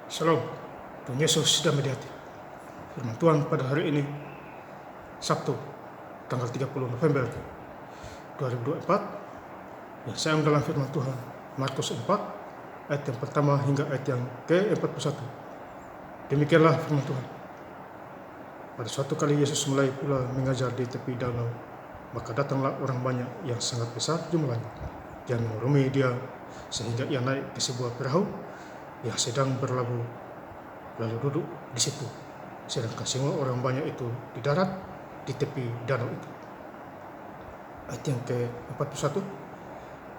Shalom, Tuhan Yesus sudah mediatif. Firman Tuhan pada hari ini, Sabtu, tanggal 30 November 2024, yang saya ambil dalam firman Tuhan, Markus 4, ayat yang pertama hingga ayat yang ke-41. Demikianlah firman Tuhan. Pada suatu kali Yesus mulai pula mengajar di tepi danau, maka datanglah orang banyak yang sangat besar jumlahnya, yang mengerumuni dia, sehingga ia naik ke sebuah perahu yang sedang berlabuh, lalu duduk di situ. Sedangkan semua orang banyak itu di darat di tepi danau itu. Ayat yang ke-41,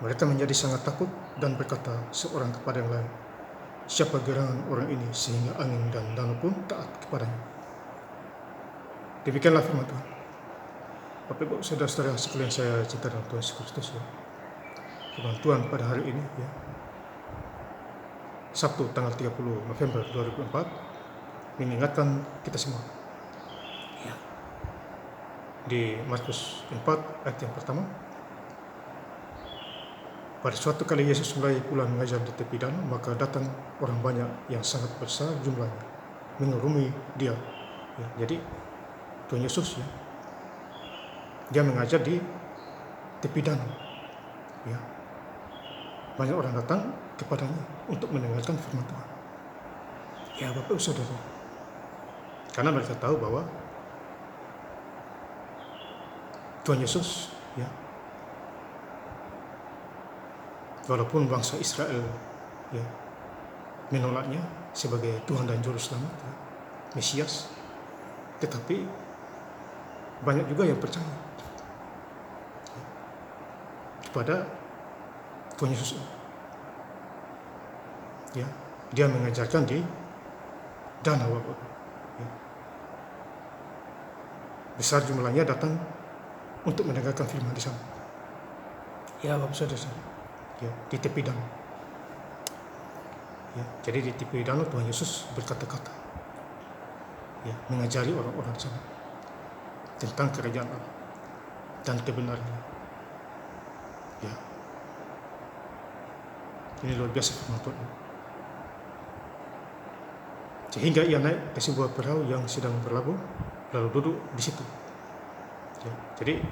mereka menjadi sangat takut dan berkata seorang kepada yang lain, siapa gerangan orang ini sehingga angin dan danau pun taat kepadanya. Demikianlah firman Tuhan. Bapak Ibu saudara-saudara sekalian saya cinta dalam Tuhan Yesus Kristus, ya. Firman Tuhan pada hari ini, ya, Sabtu tanggal 30 November 2024, mengingatkan kita semua, ya. Di Markus 4 ayat yang pertama, pada suatu kali Yesus mulai pula mengajar di tepi danau, maka datang orang banyak yang sangat besar jumlahnya, mengerumuni dia. Ya, jadi Tuhan Yesus, ya, dia mengajar di tepi danau. Ya, banyak orang datang kepadanya untuk mendengarkan firman Tuhan. Ya Bapak Saudara, karena mereka tahu bahwa Tuhan Yesus, ya, walaupun bangsa Israel, ya, menolaknya sebagai Tuhan dan Juru Selamat, ya, Mesias, tetapi banyak juga yang percaya, ya, kepada Tuhan Yesus. Ya, dia mengajarkan di danau, Bapak. Ya. Besar jumlahnya datang untuk mendengarkan firman di sana. Ya Bapak Saudara, ya, di tepi danau. Ya, jadi di tepi danau Tuhan Yesus berkata-kata, ya, mengajari orang-orang di sana tentang kerajaan Allah dan kebenarannya. Ya, ini luar biasa firman Tuhan. Sehingga ia naik ke sebuah perahu yang sedang berlabuh, lalu duduk di situ. Ya, jadi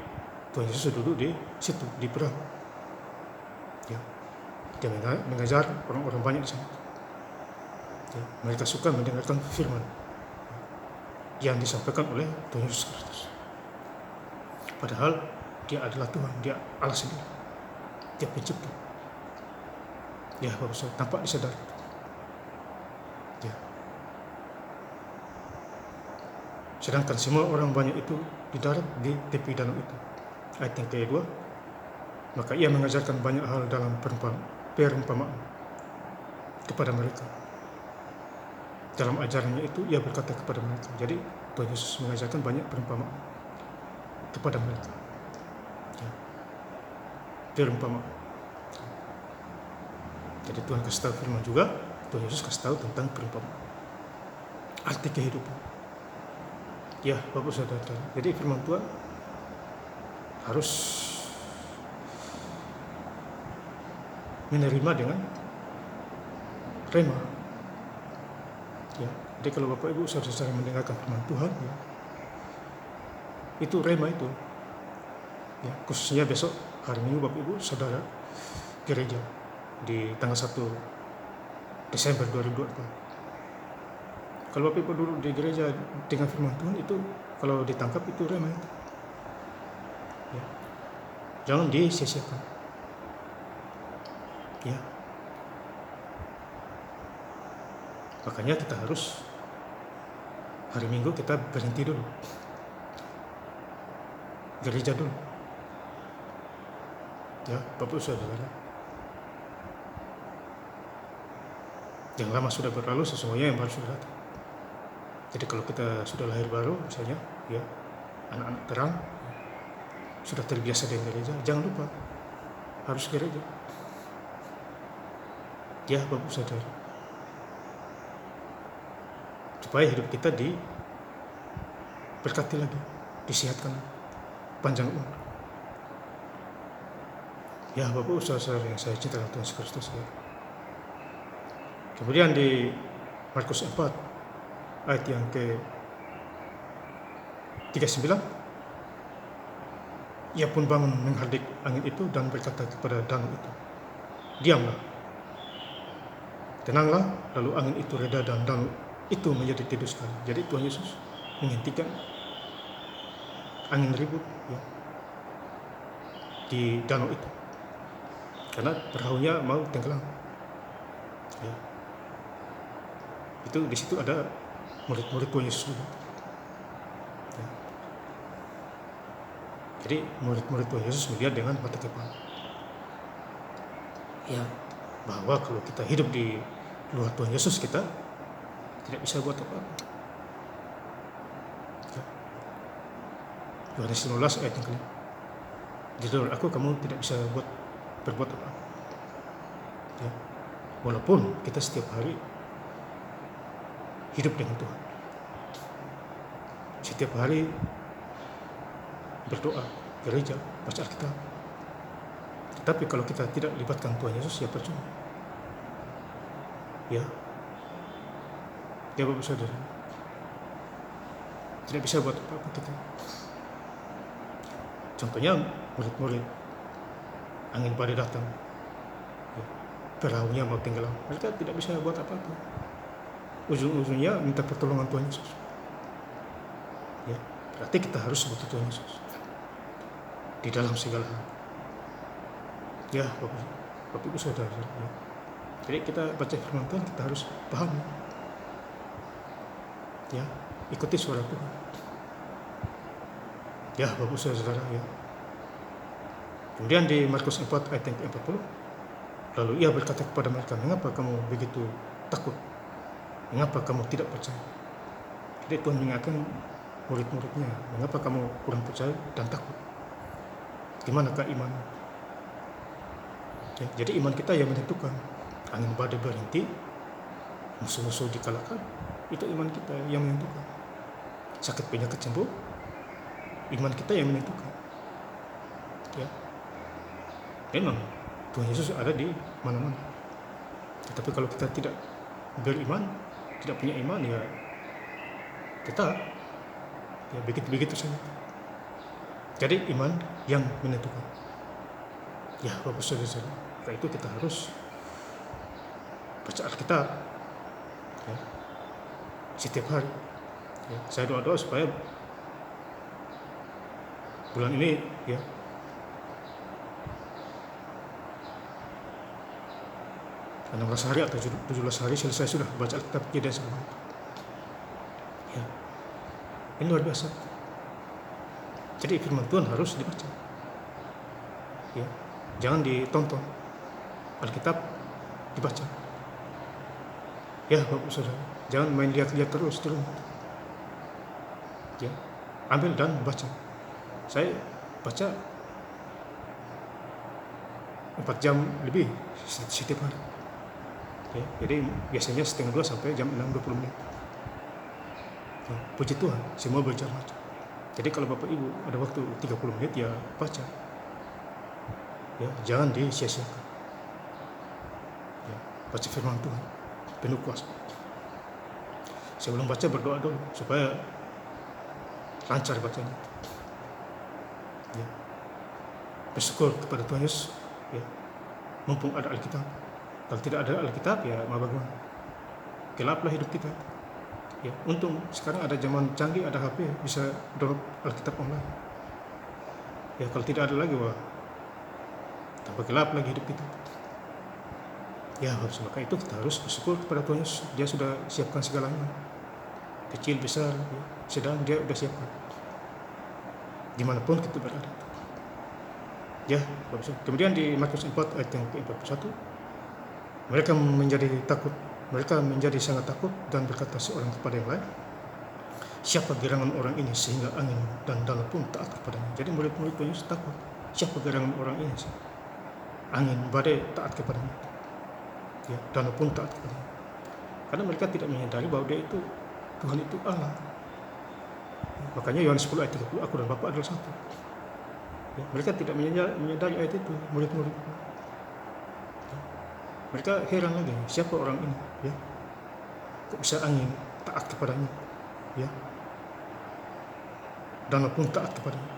Tuhan Yesus duduk di situ, di perahu. Ya, dia mengajar orang-orang banyak di sana. Ya, mereka suka mendengarkan firman yang disampaikan oleh Tuhan Yesus Kristus. Padahal dia adalah Tuhan, dia Allah sendiri, dia pencipta. Ya Bapak Saudara, tampak disadari. Ya. Sedangkan semua orang banyak itu di darat di tepi danau itu. Ayat yang kedua, maka ia mengajarkan banyak hal dalam perumpamaan kepada mereka. Dalam ajarannya itu ia berkata kepada mereka. Jadi Tuhan Yesus mengajarkan banyak perumpamaan kepada mereka. Ya. Perumpamaan. Jadi Tuhan kasih tahu firman juga, Tuhan Yesus kasih tahu tentang perumpamaan, arti kehidupan. Ya Bapak Saudara, jadi firman Tuhan harus menerima dengan rema. Ya, jadi kalau Bapak Ibu saudara mendengarkan firman Tuhan, ya, itu rema itu. Ya, khususnya besok hari Minggu Bapak Ibu saudara gereja di tanggal 1 Desember 2024. Kalau Bapak Ibu duduk di gereja dengan firman Tuhan itu, kalau ditangkap itu rema itu. Ya. Jangan disia-siakan. Ya. Makanya kita harus hari Minggu kita berhenti dulu. Gereja dulu. Ya, Bapak Saudara. Yang lama sudah berlalu, sesungguhnya yang baru sudah datang. Jadi kalau kita sudah lahir baru, misalnya, ya, anak-anak terang, sudah terbiasa dengan gereja, jangan lupa harus gereja. Ya, Bapak Saudara. Supaya hidup kita diberkati lagi, disehatkan, panjang umur. Ya, Bapak Saudara yang saya cinta dalam Tuhan Yesus Kristus. Ya. Kemudian di Markus 4 ayat yang ke-39, ia pun bangun menghardik angin itu dan berkata kepada danau itu, diamlah, tenanglah. Lalu angin itu reda dan danau itu menjadi teduh sekali. Jadi Tuhan Yesus menghentikan angin ribut ya, di danau itu karena perahunya mau tenggelam ya. Itu di situ ada murid-murid Tuhan Yesus juga ya. Jadi murid-murid Tuhan Yesus melihat dengan mata kepala ya, bahwa kalau kita hidup di luar Tuhan Yesus, kita tidak bisa buat apa-apa ya. Yohanes 15 ayat yang kelima, di luar aku kamu tidak bisa berbuat apa-apa ya. Walaupun kita setiap hari hidup dengan Tuhan, setiap hari berdoa, gereja, baca Alkitab, tetapi kalau kita tidak libatkan Tuhan Yesus, ya percuma ya. Ya Bapak Saudara, tidak bisa buat apa-apa kita. Contohnya murid-murid, angin badai datang ya, perahunya mau tenggelam, mereka tidak bisa buat apa-apa. Ujung-ujungnya minta pertolongan Tuhan Yesus ya. Berarti kita harus butuh Tuhan Yesus di dalam segala hal ya, Bapak Ibu Saudara ya. Jadi kita baca firman Tuhan, kita harus paham ya, ikuti suara Tuhan ya, Bapak Saudara ya. Kemudian di Markus 4 ayat yang ke-40, lalu ia berkata kepada mereka, mengapa kamu begitu takut? Mengapa kamu tidak percaya? Jadi Tuhan mengingatkan murid-muridnya, mengapa kamu kurang percaya dan takut? Dimanakah iman? Ya, jadi iman kita yang menentukan. Angin badai berhenti, musuh-musuh dikalahkan, itu iman kita yang menentukan. Sakit penyakit sembuh, iman kita yang menentukan ya. Memang Tuhan Yesus ada di mana-mana, tetapi kalau kita tidak beriman, tidak punya iman, ya kita ya begitu-begitu saja. Jadi iman yang menentukan ya, Bapak Saudara. Karena itu kita harus baca Alkitab ya, setiap hari ya. Saya doa-doa supaya bulan ini ya, ya 16 hari atau 17 hari selesai sudah baca Alkitab Kejadian semua ya. Ini luar biasa. Jadi firman Tuhan harus dibaca ya, jangan ditonton. Alkitab dibaca ya, Bapak Saudara. Jangan main lihat-lihat terus ya, ambil dan baca. Saya baca 4 jam lebih setiap hari ya. Jadi biasanya setengah 2 sampai jam 6, 20 menit ya. Puji Tuhan, semua belajar baca. Jadi kalau Bapak Ibu ada waktu 30 menit, ya baca ya, jangan disia-siakan ya. Baca firman Tuhan penuh kuasa. Sebelum baca berdoa dulu supaya lancar bacanya ya. Bersyukur kepada Tuhan Yesus ya, mumpung ada Alkitab. Kalau tidak ada Alkitab, ya mau bagaimana? Gelaplah hidup kita ya. Untung sekarang ada zaman canggih, ada HP, bisa download Alkitab online ya. Kalau tidak ada lagi, wah, tambah gelap lagi hidup kita ya. Maka itu kita harus bersyukur kepada Tuhan Yesus. Dia sudah siapkan segalanya, kecil besar ya, sedang, dia sudah siapkan dimanapun kita berada ya. Kemudian di Markus 4 ayat yang ke-41, mereka menjadi takut, mereka menjadi sangat takut dan berkata seorang kepada yang lain, siapa gerangan orang ini sehingga angin dan danau pun taat kepadanya. Jadi murid-murid Tuhan Yesus takut, siapa gerangan orang ini sih? Angin badai taat kepadanya ya, danau pun taat kepadanya. Karena mereka tidak menyadari bahwa dia itu, Tuhan itu Allah. Makanya Yohanes 10 ayat 30, aku dan Bapa adalah satu ya. Mereka tidak menyadari ayat itu, murid-murid ya. Mereka heran lagi, siapa orang ini ya, Kok bisa angin taat kepadanya, ya? Danau pun taat kepadanya.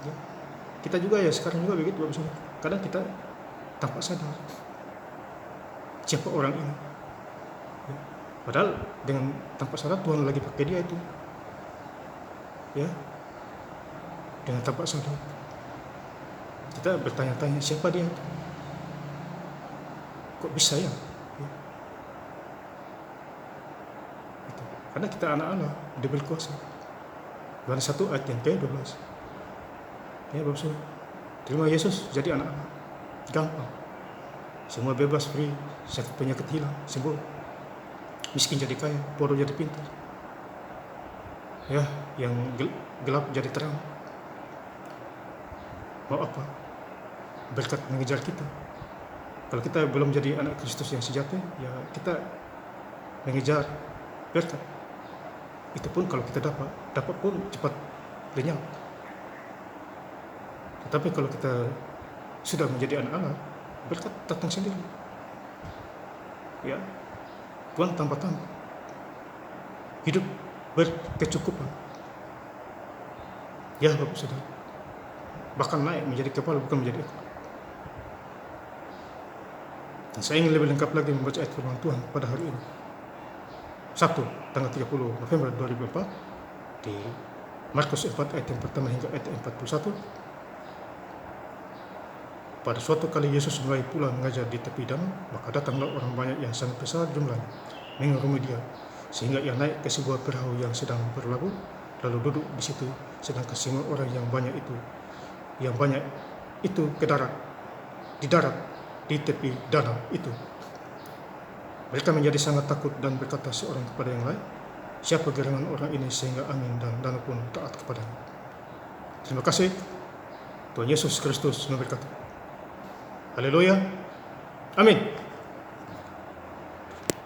Ya. Kita juga ya sekarang juga begitu, Bapak Saudara. Kadang kita tanpa sadar siapa orang ini. Ya. Padahal dengan tanpa sadar Tuhan lagi pakai dia itu, ya, dengan tanpa sadar kita bertanya-tanya siapa dia, kok bisa ya? Ya. Gitu. Karena kita anak-anak diberi kuasa. Yohanes 1 ayat yang ke-12. Ya Bapak Saudara, terima Yesus jadi anak-anak, gampang. Semua bebas, free, sakit penyakit hilang, sembuh. Miskin jadi kaya, bodoh jadi pintar. Ya, yang gelap jadi terang. Mau apa? Berkat mengejar kita. Kalau kita belum jadi anak Kristus yang sejati, ya kita mengejar berkat. Itu pun kalau kita dapat pun cepat lenyap. Tetapi kalau kita sudah menjadi anak-anak, berkat datang sendiri. Ya, Tuhan tanpa-tanpa. Hidup berkecukupan. Ya Bapak Saudara. Bahkan naik menjadi kepala bukan menjadi ekor. Dan saya ingin lebih lengkap lagi membaca ayat firman Tuhan pada hari ini. Sabtu, tanggal 30 November 2004 di Markus 4 ayat yang pertama hingga ayat 41. Pada suatu kali Yesus mulai pula mengajar di tepi danau, maka datanglah orang banyak yang sangat besar jumlahnya mengerumuni dia, sehingga ia naik ke sebuah perahu yang sedang berlabuh, lalu duduk di situ, sedangkan semua orang yang banyak itu di darat di tepi danau itu. Mereka menjadi sangat takut dan berkata seorang kepada yang lain, siapa gerangan orang ini sehingga angin dan danau pun taat kepadanya. Terima kasih. Tuhan Yesus Kristus memberkati. Haleluya. Amin.